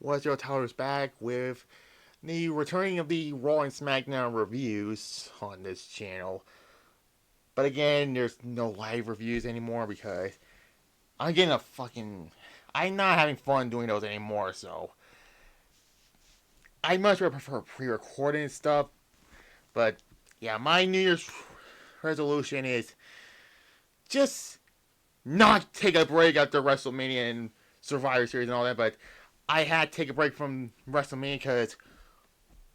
Was your Tyler's back with the returning of the Raw and SmackDown reviews on this channel. But again, there's no live reviews anymore because I'm getting a fucking. I'm not having fun doing those anymore, so. I much prefer pre recording stuff. But yeah, my New Year's resolution is just not take a break after WrestleMania and Survivor Series and all that, but I had to take a break from WrestleMania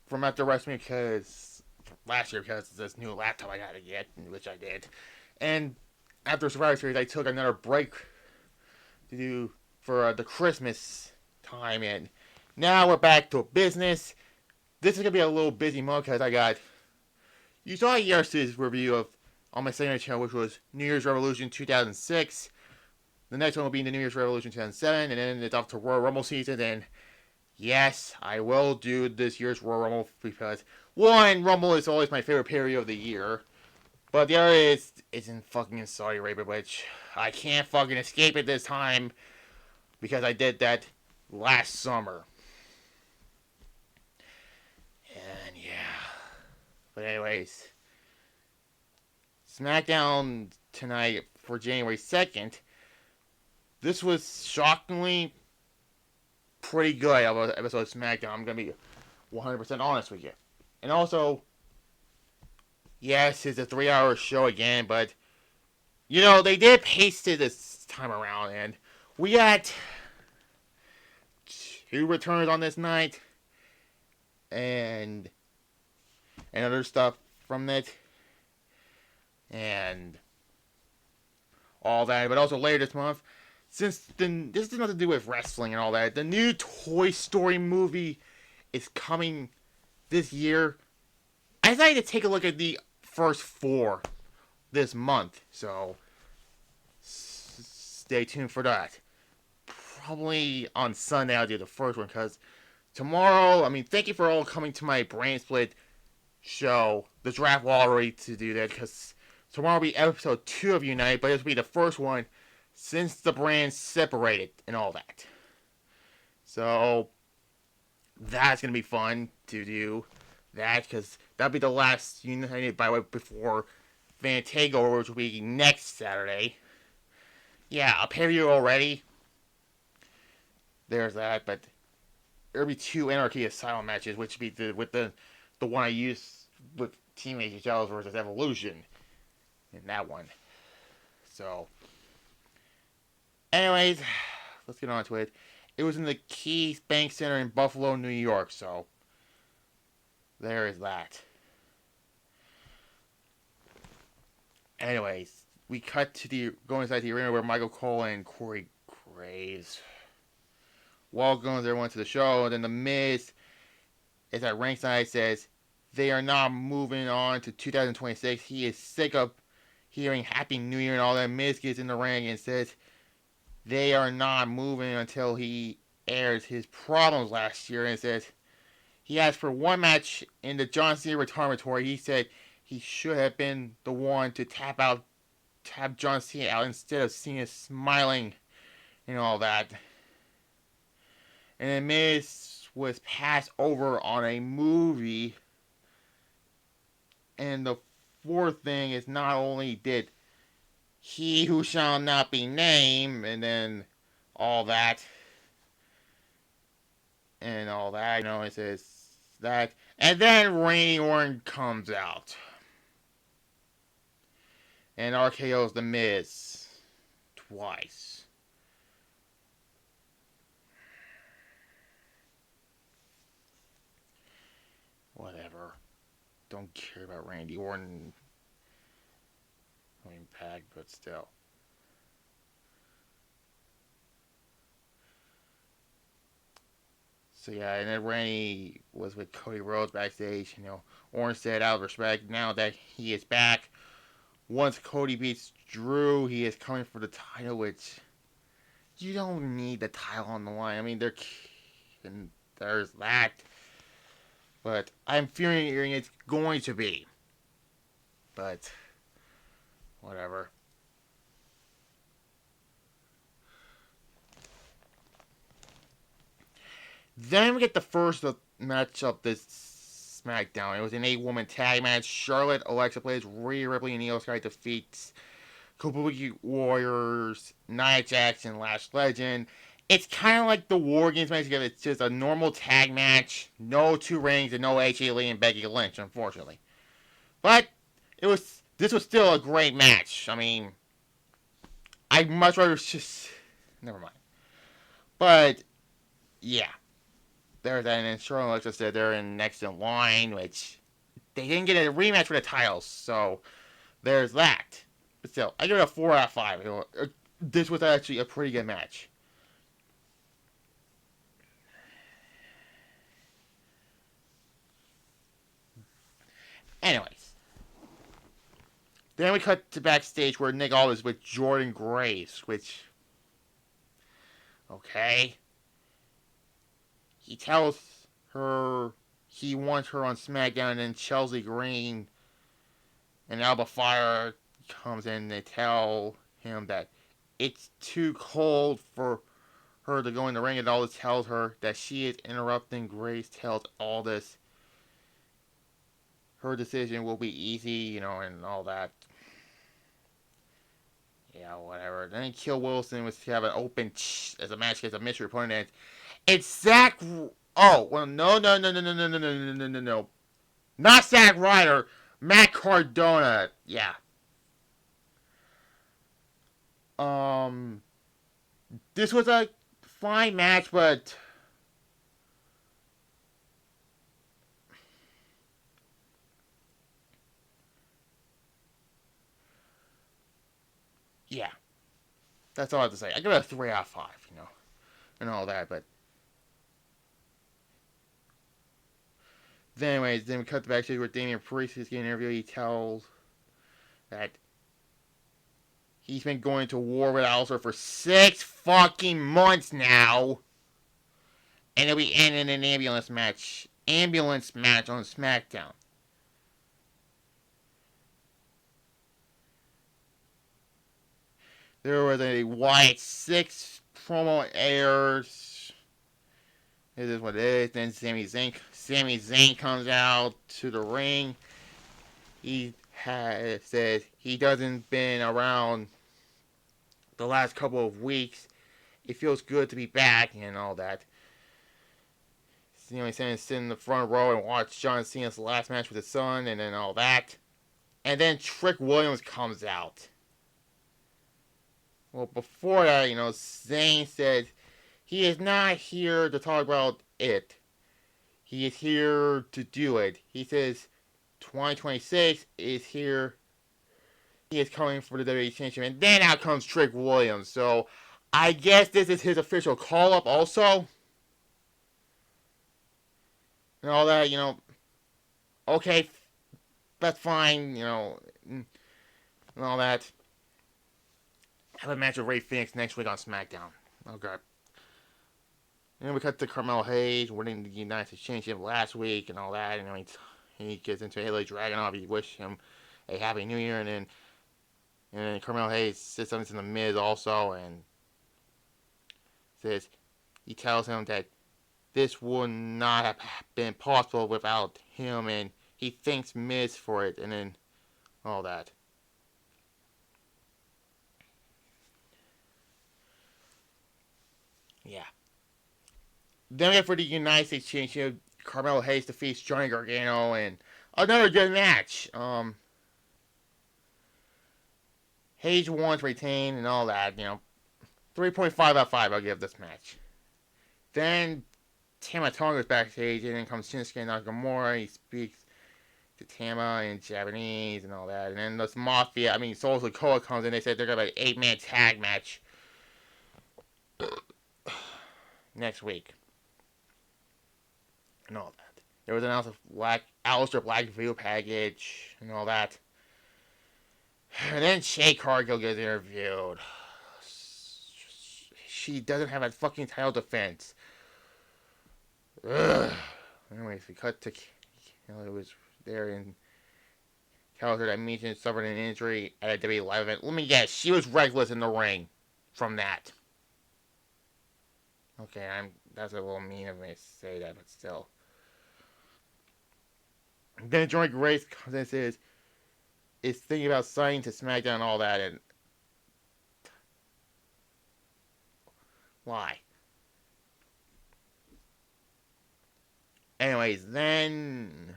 from after WrestleMania because last year because of this new laptop I had to get, which I did, and after Survivor Series I took another break to do for the Christmas time, and now we're back to business. This is gonna be a little busy month because I got you saw yesterday's review of on my second channel, which was New Year's Revolution 2006. The next one will be the New Year's Revolution 2007, and then it's off to Royal Rumble season. And yes, I will do this year's Royal Rumble because one, Rumble is always my favorite period of the year, but the other is it's in fucking Saudi Arabia, which I can't fucking escape it this time because I did that last summer. And yeah, but anyways, SmackDown tonight for January 2nd. This was shockingly pretty good episode of SmackDown. I'm going to be 100% honest with you. And also, yes, it's a 3-hour show again, but, you know, they did pace it this time around, and we got 2 returns on this night, and other stuff from it, and all that. But also later this month, since this has nothing to do with wrestling and all that, the new Toy Story movie is coming this year. I decided to take a look at the first 4 this month, so stay tuned for that. Probably on Sunday I'll do the first one, because tomorrow, thank you for all coming to my Brain Split show, the draft lottery, to do that, because tomorrow will be episode 2 of Unite, but this will be the first one since the brands separated and all that. So that's going to be fun to do that, because that'll be the last United by way before Fan Takeover, which will be next Saturday. Yeah, a pay-per-view already. There's that, but there'll be 2 Anarchy Asylum matches, which will be with the one I used with Team HHLs versus Evolution in that one. So, anyways, let's get on to it. It was in the Key Bank Center in Buffalo, New York, so there is that. Anyways, we cut to going inside the arena where Michael Cole and Corey Graves welcomes everyone to the show, and then The Miz is at ringside, says they are not moving on to 2026. He is sick of hearing Happy New Year and all that. Miz gets in the ring and says they are not moving until he airs his problems last year, and says he asked for one match in the John Cena retirement tour. He said he should have been the one to tap John Cena out instead of Cena smiling and all that. And then Miz was passed over on a movie. And the 4th thing is, not only did he who shall not be named, and then all that, it says that, and then Randy Orton comes out and RKO's The Miz twice. Whatever. Don't care about Randy Orton. Impact, but still. So yeah, and then Randy was with Cody Rhodes backstage. Orton said, out of respect, now that he is back, once Cody beats Drew, he is coming for the title, which you don't need the title on the line. And there's that. But I'm fearing it's going to be. But whatever. Then we get the first match of this SmackDown. It was an 8-woman tag match. Charlotte, Alexa Bliss, Rhea Ripley, and Io Sky defeats Kabuki Warriors, Nia Jax, and Lash Legend. It's kind of like the War Games match. It's just a normal tag match. No 2 rings and no AJ Lee and Becky Lynch, unfortunately. But this was still a great match. I mean, I'd much rather just never mind. But yeah, there's that. And then Charlotte and Alexa said they're in next in line, which they didn't get a rematch for the titles, so there's that. But still, I give it a 4 out of 5. This was actually a pretty good match. Anyways, then we cut to backstage where Nick Aldis with Jordan Grace, which, okay, he tells her he wants her on SmackDown, and then Chelsea Green and Alba Fire comes in and they tell him that it's too cold for her to go in the ring, and Aldis tells her that she is interrupting Grace, tells Aldis her decision will be easy, and all that. Yeah, whatever. Then Kill Wilson was to have an open as a match against a mystery opponent. It's Zack. Oh, well, no, no, no, no, no, no, no, no, no, no, no, no. Not Zack Ryder. Matt Cardona. Yeah. Um, this was a fine match, but yeah, that's all I have to say. I give it a 3 out of 5, and all that. But then, anyways, then we cut the backstage where Damian Priest is getting interviewed. He tells that he's been going to war with Alistair for 6 fucking months now, and it'll be ending in an ambulance match. Ambulance match on SmackDown. There was a Wyatt 6 promo airs. It is what it is. Then Sami Zayn comes out to the ring. He has said he doesn't been around the last couple of weeks. It feels good to be back and all that. Sami Zayn sit in the front row and watch John Cena's last match with his son, and then all that. And then Trick Williams comes out. Well, before that, Zayn said he is not here to talk about it. He is here to do it. He says 2026 is here. He is coming for the WWE Championship. And then out comes Trick Williams. So I guess this is his official call-up also. And all that, okay, that's fine, and all that. Have a match with Ray Phoenix next week on SmackDown. Okay. And then we cut to Carmelo Hayes winning the United States Championship last week and all that. And he gets into Haley Dragunov. He wishes him a Happy New Year. And then Carmelo Hayes says something to The Miz also and says he tells him that this would not have been possible without him. And he thanks Miz for it. And then all that. Yeah. Then we have for the United States Championship, Carmelo Hayes defeats Johnny Gargano and another good match. Hayes won to retain and all that, 3.5 out of 5 I'll give this match. Then Tama Tonga's backstage and then comes Shinsuke Nakamura. He speaks to Tama in Japanese and all that. And then this Mafia, Solo Sikoa comes in. They said they're going to have an 8-man tag match next week. And all that. There was an Aleister Black video package and all that. And then Shay Cargill gets interviewed. She doesn't have a fucking title defense. Ugh. Anyways, we cut to it was there and tells her that Michin suffered an injury at a WWE live event. Let me guess, she was reckless in the ring from that. Okay, that's a little mean of me to say that, but still. Then Johnny Grace comes in and says, is thinking about signing to SmackDown and all that, and why? Anyways, then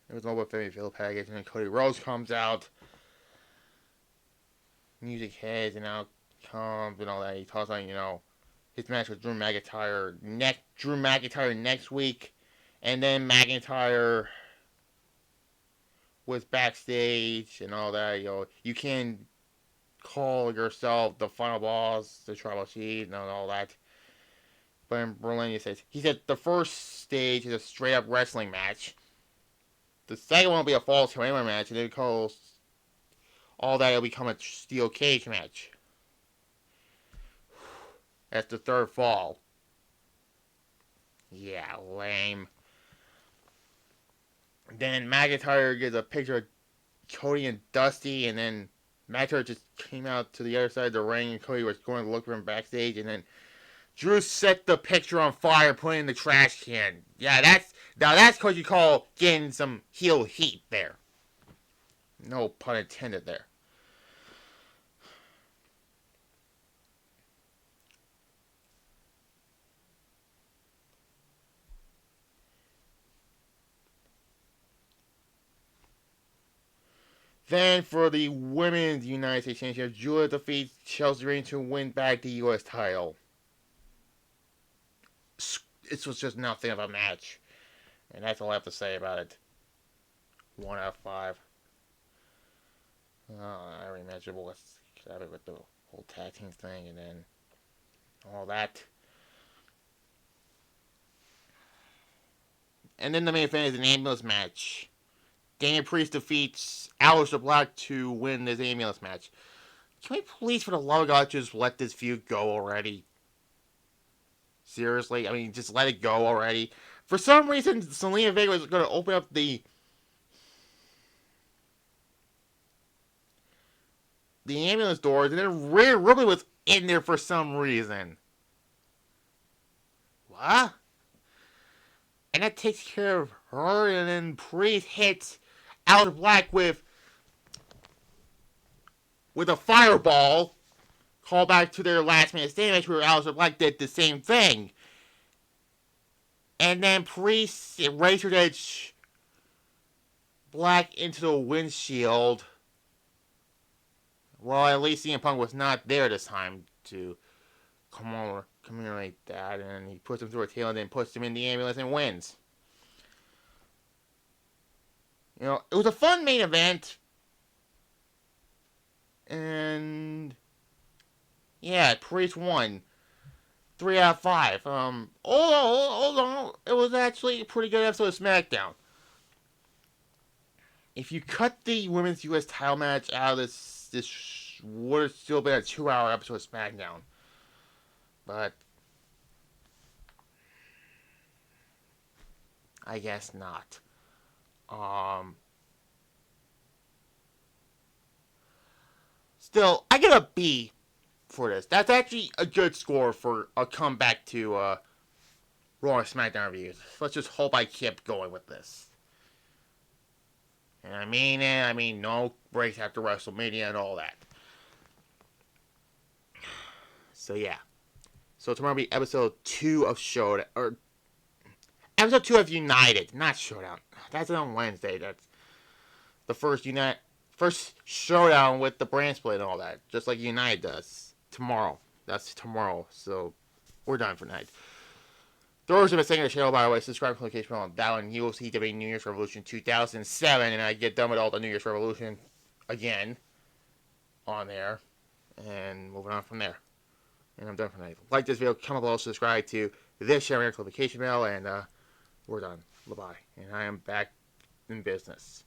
there was no more Family Field package, and then Cody Rhodes comes out. Music hits, and out comes and all that. He talks about, his match with Drew McIntyre next week, and then McIntyre was backstage and all that. You can call yourself the final boss, the tribal chief, and all that. But in Berlin, he said the first stage is a straight up wrestling match. The second one will be a false claimer match, and then calls all that it'll become a steel cage match. That's the third fall. Yeah, lame. Then McIntyre gets a picture of Cody and Dusty, and then McIntyre just came out to the other side of the ring, and Cody was going to look for him backstage, and then Drew set the picture on fire, put it in the trash can. Yeah, that's what you call getting some heel heat there. No pun intended there. Then for the Women's United States Championship, Julia defeats Chelsea Green to win back the U.S. title. This was just nothing of a match. And that's all I have to say about it. 1 out of 5. Every match was with the whole tag team thing and then all that. And then the main event is an ambulance match. Damian Priest defeats Aleister Black to win this ambulance match. Can we please, for the love of God, just let this feud go already? Seriously? I mean, just let it go already. For some reason, Zelina Vega was going to open up the ambulance doors, and then Rhea Ripley was in there for some reason. What? And that takes care of her, and then Priest hits Aleister Black with a fireball. Call back to their last minute stand match where Aleister Black did the same thing. And then Priest razor edge Black into the windshield. Well, at least CM Punk was not there this time to commemorate that. And he puts him through a tail and then puts him in the ambulance and wins. It was a fun main event. And yeah, Priest won. 3 out of 5. Although it was actually a pretty good episode of SmackDown. If you cut the Women's U.S. title match out of this would have still been a 2-hour episode of SmackDown. But I guess not. Still, I get a B for this. That's actually a good score for a comeback to Raw and SmackDown reviews. Let's just hope I keep going with this. And I mean it. I mean no breaks after WrestleMania and all that. So yeah. So tomorrow will be episode 2 of Showdown, or episode 2 of United, not Showdown. That's on Wednesday. That's the first Showdown with the brand split and all that, just like United does. Tomorrow. That's tomorrow. So we're done for tonight. Those have been saying the channel, by the way. Subscribe to the notification bell on that one. You will see WWE New Year's Revolution 2007, and I get done with all the New Year's Revolution again on there, and moving on from there. And I'm done for tonight. Like this video, comment below, subscribe to this channel, notification bell, and we're done. Bye-bye. And I am back in business.